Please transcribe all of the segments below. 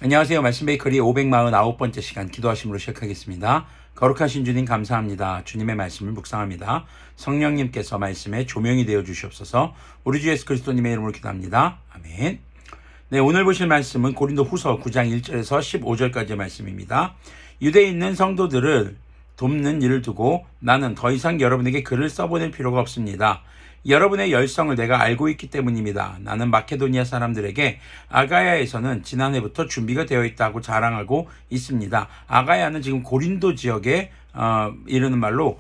안녕하세요. 말씀 베이커리 549번째 시간 기도하심으로 시작하겠습니다. 거룩하신 주님 감사합니다. 주님의 말씀을 묵상합니다. 성령님께서 말씀에 조명이 되어 주시옵소서. 우리 주 예수 그리스도님의 이름으로 기도합니다. 아멘. 네, 오늘 보실 말씀은 고린도 후서 9장 1절에서 15절까지의 말씀입니다. 유대에 있는 성도들을 돕는 일을 두고 나는 더 이상 여러분에게 글을 써보낼 필요가 없습니다. 여러분의 열성을 내가 알고 있기 때문입니다. 나는 마케도니아 사람들에게 아가야에서는 지난해부터 준비가 되어 있다고 자랑하고 있습니다. 아가야는 지금 고린도 지역에 이르는 말로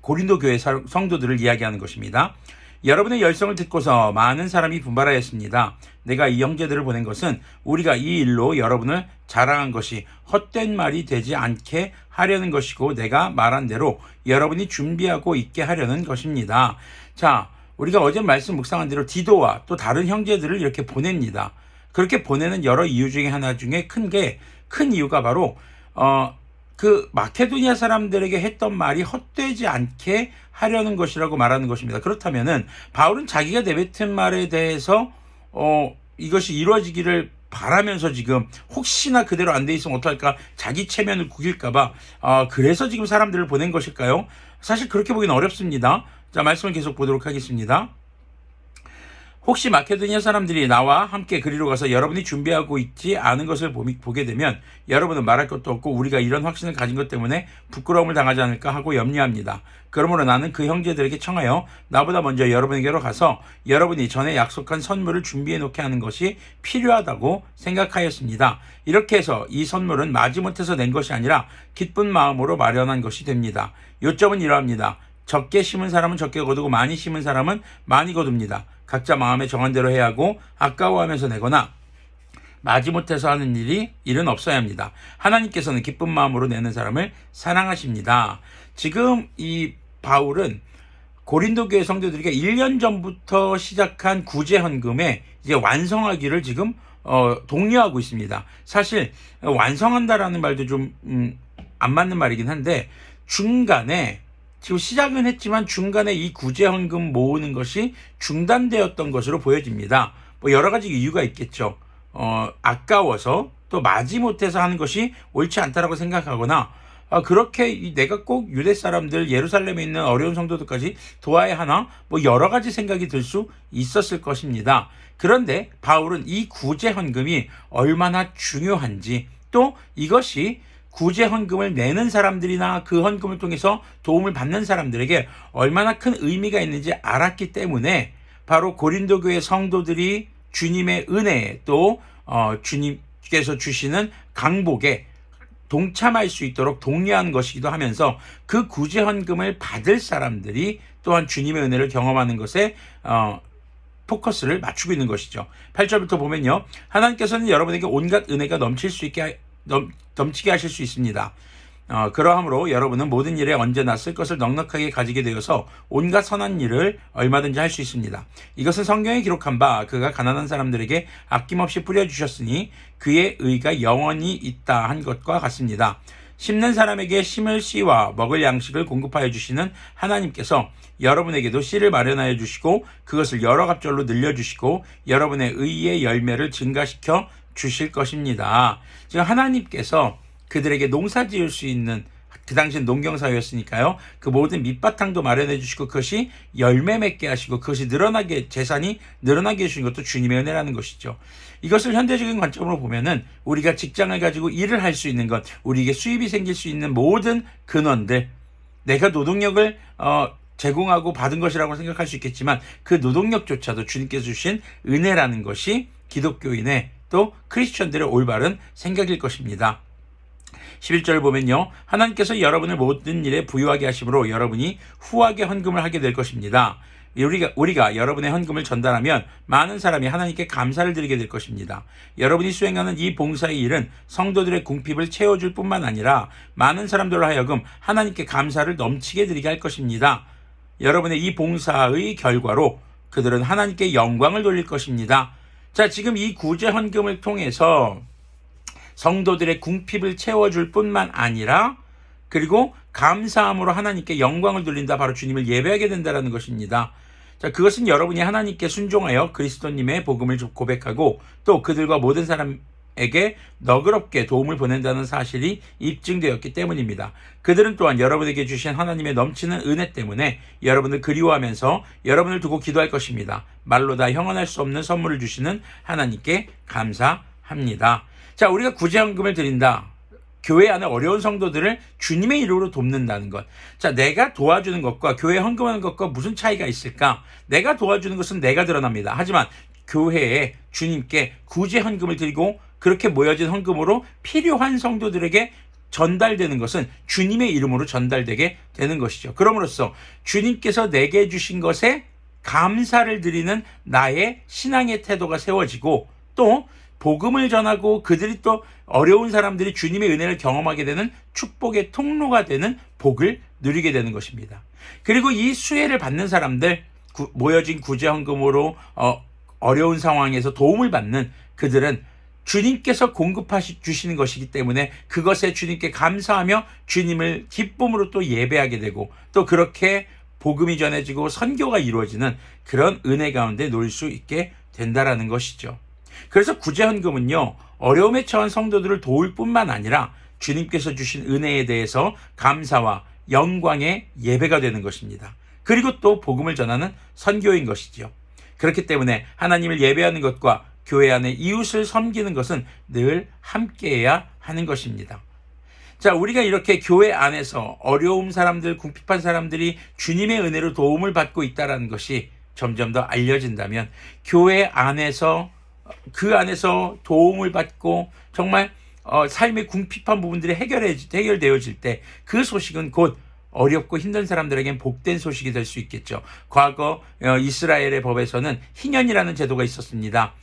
고린도 교회 성도들을 이야기하는 것입니다. 여러분의 열성을 듣고서 많은 사람이 분발하였습니다. 내가 이 형제들을 보낸 것은 우리가 이 일로 여러분을 자랑한 것이 헛된 말이 되지 않게 하려는 것이고 내가 말한 대로 여러분이 준비하고 있게 하려는 것입니다. 자, 우리가 어제 말씀 묵상한 대로 디도와 또 다른 형제들을 이렇게 보냅니다. 그렇게 보내는 여러 이유 중에 하나 중에 큰 이유가 바로 그 마케도니아 사람들에게 했던 말이 헛되지 않게 하려는 것이라고 말하는 것입니다. 그렇다면은 바울은 자기가 내뱉은 말에 대해서 이것이 이루어지기를 바라면서 지금 혹시나 그대로 안 돼 있으면 어떡할까 자기 체면을 구길까봐 그래서 지금 사람들을 보낸 것일까요? 사실 그렇게 보기는 어렵습니다. 자, 말씀을 계속 보도록 하겠습니다. 혹시 마케도니아 사람들이 나와 함께 그리로 가서 여러분이 준비하고 있지 않은 것을 보게 되면 여러분은 말할 것도 없고 우리가 이런 확신을 가진 것 때문에 부끄러움을 당하지 않을까 하고 염려합니다. 그러므로 나는 그 형제들에게 청하여 나보다 먼저 여러분에게로 가서 여러분이 전에 약속한 선물을 준비해 놓게 하는 것이 필요하다고 생각하였습니다. 이렇게 해서 이 선물은 마지못해서 낸 것이 아니라 기쁜 마음으로 마련한 것이 됩니다. 요점은 이러합니다. 적게 심은 사람은 적게 거두고 많이 심은 사람은 많이 거둡니다. 각자 마음에 정한 대로 해야 하고 아까워하면서 내거나 마지못해서 하는 일은 없어야 합니다. 하나님께서는 기쁜 마음으로 내는 사람을 사랑하십니다. 지금 이 바울은 고린도 교회 성도들에게 1년 전부터 시작한 구제 헌금에 이제 완성하기를 지금 독려하고 있습니다. 사실 완성한다라는 말도 좀 안 맞는 말이긴 한데 중간에 지금 시작은 했지만 중간에 이 구제헌금 모으는 것이 중단되었던 것으로 보여집니다. 뭐 여러 가지 이유가 있겠죠. 아까워서 또 마지못해서 하는 것이 옳지 않다라고 생각하거나 그렇게 내가 꼭 유대 사람들 예루살렘에 있는 어려운 성도들까지 도와야 하나 뭐 여러 가지 생각이 들 수 있었을 것입니다. 그런데 바울은 이 구제헌금이 얼마나 중요한지 또 이것이 구제 헌금을 내는 사람들이나 그 헌금을 통해서 도움을 받는 사람들에게 얼마나 큰 의미가 있는지 알았기 때문에 바로 고린도 교회 성도들이 주님의 은혜에 또 주님께서 주시는 강복에 동참할 수 있도록 독려하는 것이기도 하면서 그 구제 헌금을 받을 사람들이 또한 주님의 은혜를 경험하는 것에 포커스를 맞추고 있는 것이죠. 8절부터 보면요. 하나님께서는 여러분에게 온갖 은혜가 넘치게 하실 수 있습니다. 그러함으로 여러분은 모든 일에 언제나 쓸 것을 넉넉하게 가지게 되어서 온갖 선한 일을 얼마든지 할 수 있습니다. 이것은 성경에 기록한 바 그가 가난한 사람들에게 아낌없이 뿌려주셨으니 그의 의가 영원히 있다 한 것과 같습니다. 심는 사람에게 심을 씨와 먹을 양식을 공급하여 주시는 하나님께서 여러분에게도 씨를 마련하여 주시고 그것을 여러 갑절로 늘려주시고 여러분의 의의 열매를 증가시켜 주실 것입니다. 지금 하나님께서 그들에게 농사 지을 수 있는 그 당시엔 농경사회였으니까요. 그 모든 밑바탕도 마련해 주시고 그것이 열매 맺게 하시고 그것이 재산이 늘어나게 해주신 것도 주님의 은혜라는 것이죠. 이것을 현대적인 관점으로 보면은 우리가 직장을 가지고 일을 할 수 있는 것, 우리에게 수입이 생길 수 있는 모든 근원들, 내가 노동력을 제공하고 받은 것이라고 생각할 수 있겠지만 그 노동력조차도 주님께서 주신 은혜라는 것이 기독교인의 또 크리스천들의 올바른 생각일 것입니다. 11절을 보면요. 하나님께서 여러분을 모든 일에 부유하게 하심으로 여러분이 후하게 헌금을 하게 될 것입니다. 우리가 여러분의 헌금을 전달하면 많은 사람이 하나님께 감사를 드리게 될 것입니다. 여러분이 수행하는 이 봉사의 일은 성도들의 궁핍을 채워줄 뿐만 아니라 많은 사람들로 하여금 하나님께 감사를 넘치게 드리게 할 것입니다. 여러분의 이 봉사의 결과로 그들은 하나님께 영광을 돌릴 것입니다. 자, 지금 이 구제 헌금을 통해서 성도들의 궁핍을 채워줄 뿐만 아니라 그리고 감사함으로 하나님께 영광을 돌린다. 바로 주님을 예배하게 된다는 것입니다. 자, 그것은 여러분이 하나님께 순종하여 그리스도님의 복음을 고백하고 또 그들과 모든 사람 에게 너그럽게 도움을 보낸다는 사실이 입증되었기 때문입니다. 그들은 또한 여러분에게 주신 하나님의 넘치는 은혜 때문에 여러분을 그리워하면서 여러분을 두고 기도할 것입니다. 말로 다 형언할 수 없는 선물을 주시는 하나님께 감사합니다. 자, 우리가 구제헌금을 드린다. 교회 안에 어려운 성도들을 주님의 이름으로 돕는다는 것. 자, 내가 도와주는 것과 교회에 헌금하는 것과 무슨 차이가 있을까? 내가 도와주는 것은 내가 드러납니다. 하지만 교회에 주님께 구제 헌금을 드리고 그렇게 모여진 헌금으로 필요한 성도들에게 전달되는 것은 주님의 이름으로 전달되게 되는 것이죠. 그럼으로써 주님께서 내게 주신 것에 감사를 드리는 나의 신앙의 태도가 세워지고 또 복음을 전하고 그들이 또 어려운 사람들이 주님의 은혜를 경험하게 되는 축복의 통로가 되는 복을 누리게 되는 것입니다. 그리고 이 수혜를 받는 사람들, 모여진 구제 헌금으로 어려운 상황에서 도움을 받는 그들은 주님께서 주시는 것이기 때문에 그것에 주님께 감사하며 주님을 기쁨으로 또 예배하게 되고 또 그렇게 복음이 전해지고 선교가 이루어지는 그런 은혜 가운데 놓일 수 있게 된다라는 것이죠. 그래서 구제헌금은요, 어려움에 처한 성도들을 도울 뿐만 아니라 주님께서 주신 은혜에 대해서 감사와 영광의 예배가 되는 것입니다. 그리고 또 복음을 전하는 선교인 것이죠. 그렇기 때문에 하나님을 예배하는 것과 교회 안에 이웃을 섬기는 것은 늘 함께해야 하는 것입니다. 자, 우리가 이렇게 교회 안에서 어려운 사람들, 궁핍한 사람들이 주님의 은혜로 도움을 받고 있다는 것이 점점 더 알려진다면 교회 안에서 그 안에서 도움을 받고 정말 삶의 궁핍한 부분들이 해결되어질 때 그 소식은 곧 어렵고 힘든 사람들에겐 복된 소식이 될 수 있겠죠. 과거 이스라엘의 법에서는 희년이라는 제도가 있었습니다.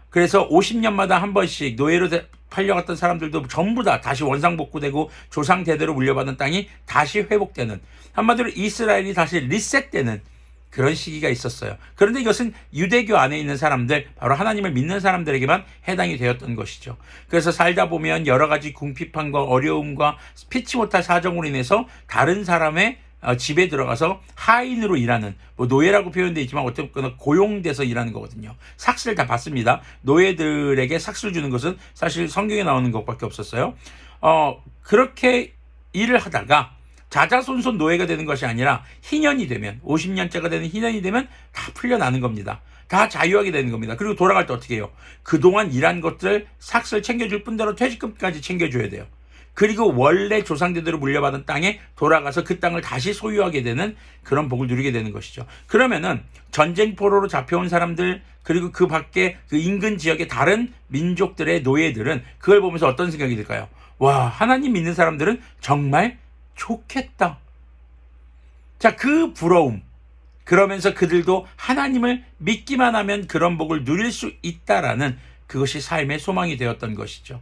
그래서 50년마다 한 번씩 노예로 팔려갔던 사람들도 전부 다 다시 원상복구되고 조상 대대로 물려받은 땅이 다시 회복되는, 한마디로 이스라엘이 다시 리셋되는 그런 시기가 있었어요. 그런데 이것은 유대교 안에 있는 사람들, 바로 하나님을 믿는 사람들에게만 해당이 되었던 것이죠. 그래서 살다 보면 여러 가지 궁핍함과 어려움과 피치 못할 사정으로 인해서 다른 사람의 집에 들어가서 하인으로 일하는, 노예라고 표현되어 있지만 어쨌거나 고용돼서 일하는 거거든요. 삭스를 다 받습니다. 노예들에게 삭스를 주는 것은 사실 성경에 나오는 것밖에 없었어요. 그렇게 일을 하다가 자자손손 노예가 되는 것이 아니라 희년이 되면, 50년째가 되는 희년이 되면 다 풀려나는 겁니다. 다 자유하게 되는 겁니다. 그리고 돌아갈 때 어떻게 해요? 그동안 일한 것들 삭스를 챙겨줄 뿐더러 퇴직금까지 챙겨줘야 돼요. 그리고 원래 조상대대로 물려받은 땅에 돌아가서 그 땅을 다시 소유하게 되는 그런 복을 누리게 되는 것이죠. 그러면은 전쟁포로로 잡혀온 사람들, 그리고 그 밖에 그 인근 지역의 다른 민족들의 노예들은 그걸 보면서 어떤 생각이 들까요? 와, 하나님 믿는 사람들은 정말 좋겠다. 자, 그 부러움, 그러면서 그들도 하나님을 믿기만 하면 그런 복을 누릴 수 있다라는 그것이 삶의 소망이 되었던 것이죠.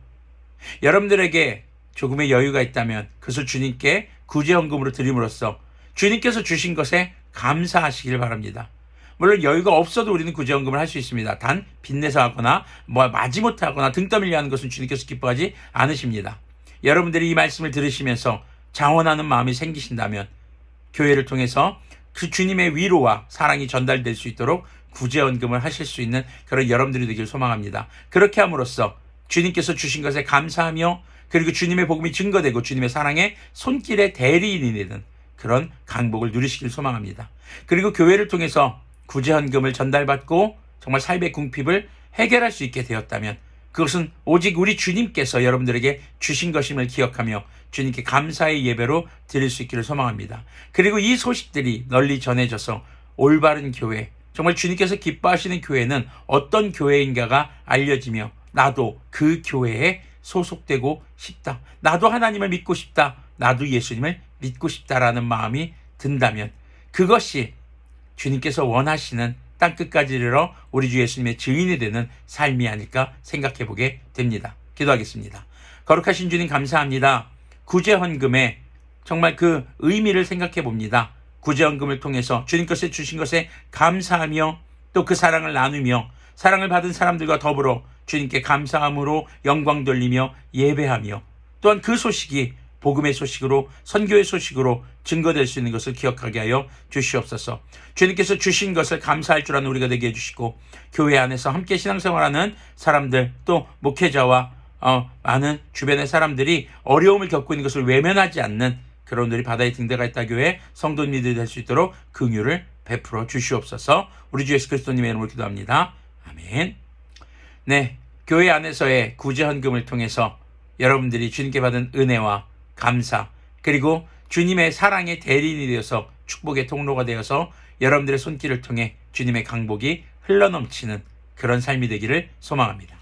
여러분들에게 조금의 여유가 있다면 그것을 주님께 구제헌금으로 드림으로써 주님께서 주신 것에 감사하시길 바랍니다. 물론 여유가 없어도 우리는 구제헌금을 할 수 있습니다. 단 빚내서 하거나 마지못해 하거나 등 떠밀려 하는 것은 주님께서 기뻐하지 않으십니다. 여러분들이 이 말씀을 들으시면서 자원하는 마음이 생기신다면 교회를 통해서 그 주님의 위로와 사랑이 전달될 수 있도록 구제헌금을 하실 수 있는 그런 여러분들이 되길 소망합니다. 그렇게 함으로써 주님께서 주신 것에 감사하며 그리고 주님의 복음이 증거되고 주님의 사랑의 손길의 대리인이 되는 그런 강복을 누리시길 소망합니다. 그리고 교회를 통해서 구제헌금을 전달받고 정말 삶의 궁핍을 해결할 수 있게 되었다면 그것은 오직 우리 주님께서 여러분들에게 주신 것임을 기억하며 주님께 감사의 예배로 드릴 수 있기를 소망합니다. 그리고 이 소식들이 널리 전해져서 올바른 교회, 정말 주님께서 기뻐하시는 교회는 어떤 교회인가가 알려지며 나도 그 교회에 소속되고 싶다. 나도 하나님을 믿고 싶다. 나도 예수님을 믿고 싶다라는 마음이 든다면 그것이 주님께서 원하시는 땅끝까지 이르러 우리 주 예수님의 증인이 되는 삶이 아닐까 생각해 보게 됩니다. 기도하겠습니다. 거룩하신 주님 감사합니다. 구제헌금의 정말 그 의미를 생각해 봅니다. 구제헌금을 통해서 주님께서 주신 것에 감사하며 또 그 사랑을 나누며 사랑을 받은 사람들과 더불어 주님께 감사함으로 영광 돌리며 예배하며 또한 그 소식이 복음의 소식으로, 선교의 소식으로 증거될 수 있는 것을 기억하게 하여 주시옵소서. 주님께서 주신 것을 감사할 줄 아는 우리가 되게 해주시고, 교회 안에서 함께 신앙생활하는 사람들, 또 목회자와 많은 주변의 사람들이 어려움을 겪고 있는 것을 외면하지 않는 그런 우리 바다의 등대가 있다 교회 성도님들이 될 수 있도록 긍휼을 베풀어 주시옵소서. 우리 주 예수 그리스도님의 이름으로 기도합니다. 아멘. 네, 교회 안에서의 구제헌금을 통해서 여러분들이 주님께 받은 은혜와 감사, 그리고 주님의 사랑의 대리인이 되어서 축복의 통로가 되어서 여러분들의 손길을 통해 주님의 강복이 흘러넘치는 그런 삶이 되기를 소망합니다.